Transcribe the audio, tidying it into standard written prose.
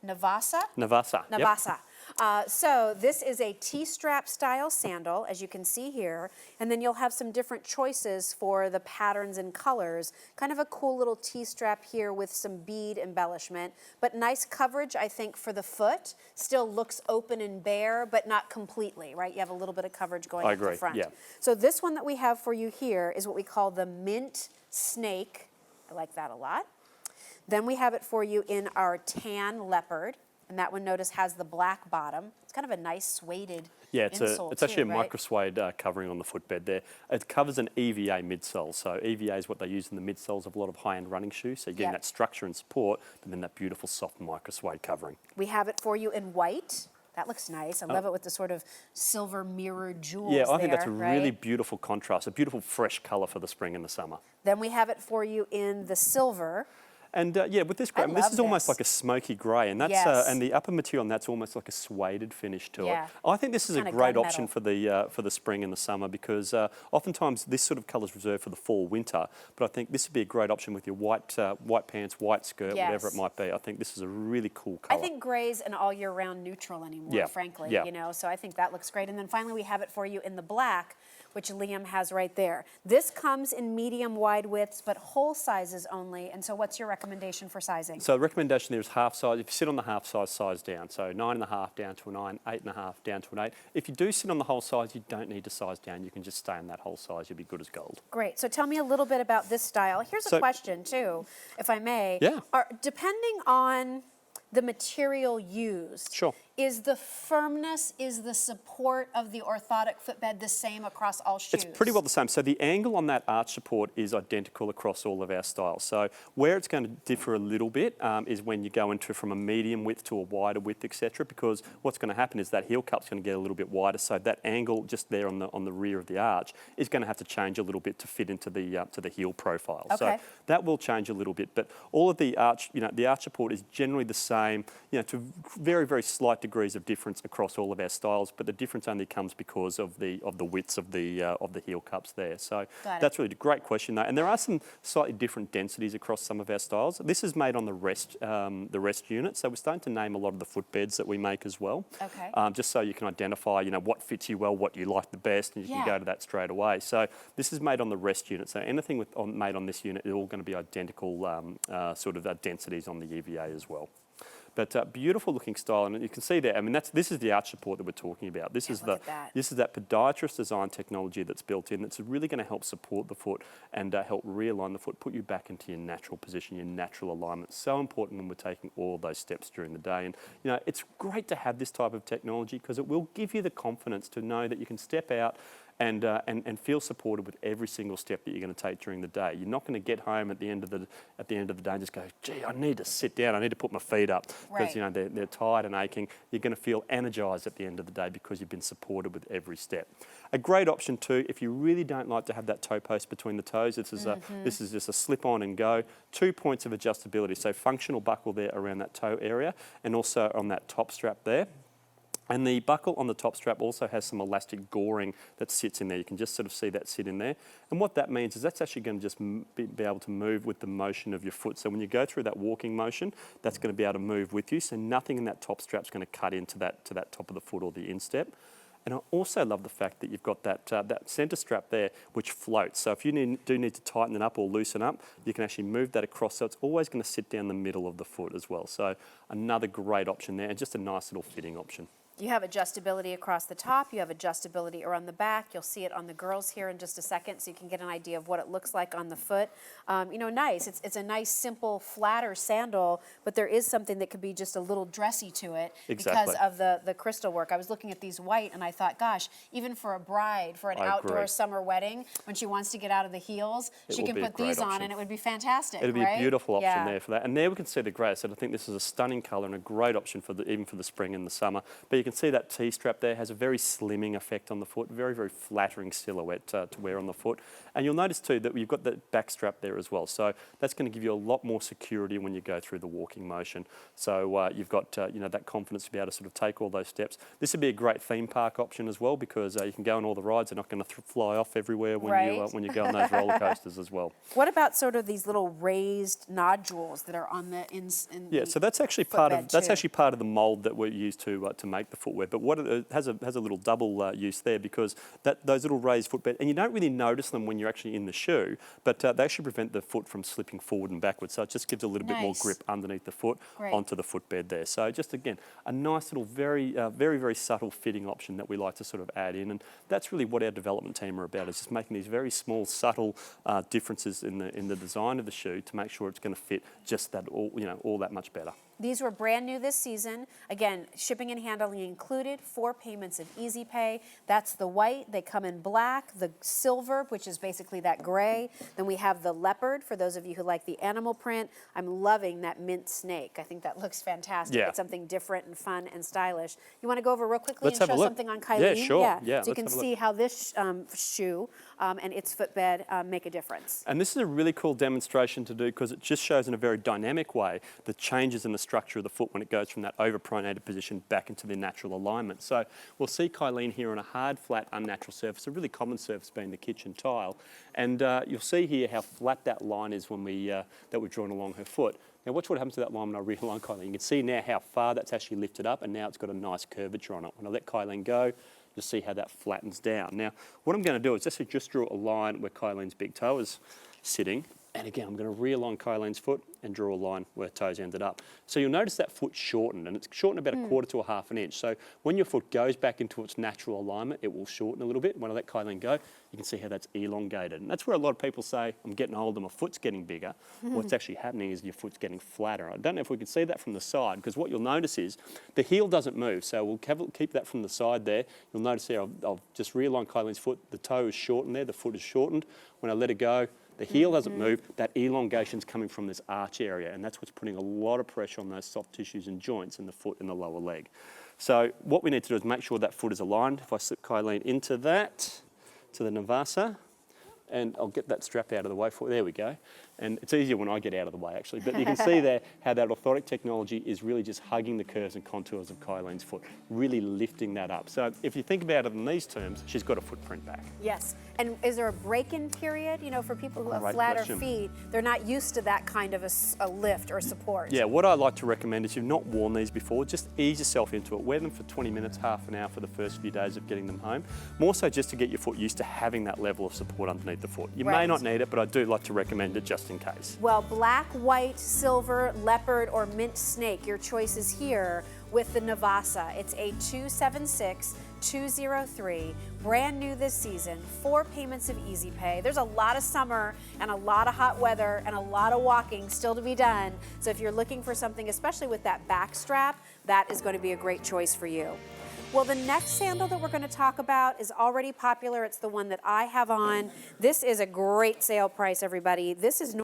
Navassa? Navassa. Navassa. So this is a T-strap style sandal, as you can see here, and then you'll have some different choices for the patterns and colors. Kind of a cool little T-strap here with some bead embellishment, but nice coverage, I think, for the foot. Still looks open and bare, but not completely, right? You have a little bit of coverage going up the front. Yeah. So this one that we have for you here is what we call the Mint Snake. I like that a lot. Then we have it for you in our Tan Leopard. And that one, notice, has the black bottom. It's kind of a nice suede insole it's actually too, a micro-suede covering on the footbed there. It covers an EVA midsole. So EVA is what they use in the midsoles of a lot of high-end running shoes. So you're getting that structure and support, but then that beautiful soft micro-suede covering. We have it for you in white. That looks nice. I love it with the sort of silver mirrored jewels. Yeah, I think that's a right? really beautiful contrast, a beautiful fresh colour for the spring and the summer. Then we have it for you in the silver. And yeah, with this grey, this is almost like a smoky grey, and that's and the upper material on that's almost like a sueded finish to it. I think this is a great option for the spring and the summer because oftentimes this sort of colour is reserved for the fall winter, but I think this would be a great option with your white pants, white skirt, whatever it might be. I think this is a really cool colour. I think grey's an all year round neutral anymore, frankly. You know, so I think that looks great. And then finally we have it for you in the black, which Liam has right there. This comes in medium wide widths, but whole sizes only. And so what's your recommendation for sizing? So the recommendation there is half size. If you sit on the half size down, so 9.5 down to a 9, 8.5 down to an 8. If you do sit on the whole size, you don't need to size down. You can just stay on that whole size. You'll be good as gold. Great. So tell me a little bit about this style. Here's a question too, if I may. Yeah. Depending on the material used, sure, is the firmness, is the support of the orthotic footbed the same across all shoes? It's pretty well the same. So the angle on that arch support is identical across all of our styles. So where it's going to differ a little bit is when you go into from a medium width to a wider width, etc. Because what's going to happen is that heel cup's going to get a little bit wider. So that angle just there on the rear of the arch is going to have to change a little bit to fit into the heel profile. So that will change a little bit. But all of the arch, the arch support is generally the same, to very, very slight degrees of difference across all of our styles, but the difference only comes because of the widths of the heel cups there. So that's really a great question though, and there are some slightly different densities across some of our styles. This is made on the rest unit, so we're starting to name a lot of the footbeds that we make as well. Just so you can identify, what fits you well, what you like the best, and you can go to that straight away. So this is made on the rest unit. So anything made on this unit is all going to be identical sort of densities on the EVA as well. But beautiful looking style, and you can see there. I mean, this is the arch support that we're talking about. This is that podiatrist design technology that's built in. That's really going to help support the foot and help realign the foot, put you back into your natural position, your natural alignment. So important when we're taking all those steps during the day. And it's great to have this type of technology because it will give you the confidence to know that you can step out and feel supported with every single step that you're going to take during the day. You're not going to get home at the end of the day and just go, gee, I need to sit down, I need to put my feet up because they're tired and aching. You're going to feel energized at the end of the day because you've been supported with every step. A great option too, if you really don't like to have that toe post between the toes, this is just a slip on and go. 2 points of adjustability, so functional buckle there around that toe area and also on that top strap there. And the buckle on the top strap also has some elastic goring that sits in there. You can just sort of see that sit in there. And what that means is that's actually going to just be able to move with the motion of your foot. So when you go through that walking motion, that's going to be able to move with you. So nothing in that top strap is going to cut into that top of the foot or the instep. And I also love the fact that you've got that centre strap there which floats. So if you do need to tighten it up or loosen up, you can actually move that across. So it's always going to sit down the middle of the foot as well. So another great option there and just a nice little fitting option. You have adjustability across the top, you have adjustability around the back. You'll see it on the girls here in just a second so you can get an idea of what it looks like on the foot. Nice. It's a nice, simple, flatter sandal, but there is something that could be just a little dressy to it because of the crystal work. I was looking at these white and I thought, gosh, even for a bride, for an outdoor summer wedding, when she wants to get out of the heels, she can put these on and it would be fantastic, It'd be a beautiful option there for that. And there we can see the grey. So I think this is a stunning colour and a great option even for the spring and the summer. But you can can see that T-strap there has a very slimming effect on the foot, very, very flattering silhouette to wear on the foot. And you'll notice too that you've got the back strap there as well. So that's going to give you a lot more security when you go through the walking motion. So you've got that confidence to be able to sort of take all those steps. This would be a great theme park option as well, because you can go on all the rides. They're not going to fly off everywhere when you go on those roller coasters as well. What about sort of these little raised nodules that are on the so that's actually part of the mould that we use to make the footwear. But what it has a little double use there, because those little raised footbed, and you don't really notice them when you're actually in the shoe, but they actually prevent the foot from slipping forward and backwards. So it just gives a little bit more grip underneath the foot onto the footbed there. So just again, a nice little very, very subtle fitting option that we like to sort of add in, and that's really what our development team are about, is just making these very small, subtle differences in the design of the shoe to make sure it's going to fit just that all that much better. These were brand new this season. Again, shipping and handling included, 4 payments of easy pay. That's the white. They come in black, the silver, which is basically that gray. Then we have the leopard, for those of you who like the animal print. I'm loving that mint snake. I think that looks fantastic. Yeah. It's something different and fun and stylish. You want to go over real quickly Let's and have show a look. something on Kylie? Yeah, sure. Yeah, so you can see how this shoe and its footbed make a difference. And this is a really cool demonstration to do, because it just shows in a very dynamic way the changes in the structure of the foot when it goes from that overpronated position back into the natural alignment. So we'll see Kylie here on a hard, flat, unnatural surface, a really common surface being the kitchen tile. And you'll see here how flat that line is when that we've drawn along her foot. Now watch what happens to that line when I realign Kylie. You can see now how far that's actually lifted up, and now it's got a nice curvature on it. When I let Kylie go, you'll see how that flattens down. Now, what I'm going to do is just draw a line where Kylie's big toe is sitting. And again, I'm going to realign Kylie's foot and draw a line where her toes ended up. So you'll notice that foot shortened, and it's shortened about a quarter to a half an inch. So when your foot goes back into its natural alignment, it will shorten a little bit. When I let Kylie go, you can see how that's elongated. And that's where a lot of people say, I'm getting older, my foot's getting bigger. What's actually happening is your foot's getting flatter. I don't know if we can see that from the side, because what you'll notice is the heel doesn't move. So we'll keep that from the side there. You'll notice here, I've just realigned Kylie's foot. The toe is shortened there, the foot is shortened. When I let her go, the heel doesn't move. That elongation's coming from this arch area, and that's what's putting a lot of pressure on those soft tissues and joints in the foot and the lower leg. So what we need to do is make sure that foot is aligned. If I slip Kylie into that, to the Navassa, and I'll get that strap out of the way for you. There we go. And it's easier when I get out of the way, actually. But you can see there how that orthotic technology is really just hugging the curves and contours of Kylie's foot, really lifting that up. So if you think about it in these terms, she's got a footprint back. Yes. And is there a break-in period? You know, for people who have Great flatter question. feet, they're not used to that kind of a lift or support. Yeah, what I like to recommend is, you've not worn these before, just ease yourself into it. Wear them for 20 minutes, half an hour for the first few days of getting them home. More so just to get your foot used to having that level of support underneath the foot. You may not need it, but I do like to recommend it just in case. Well, black, white, silver, leopard, or mint snake, your choice is here with the Navassa. It's a 276-203, brand new this season, 4 payments of easy pay. There's a lot of summer and a lot of hot weather and a lot of walking still to be done. So if you're looking for something, especially with that back strap, that is going to be a great choice for you. Well, the next sandal that we're going to talk about is already popular. It's the one that I have on. This is a great sale price, everybody. This is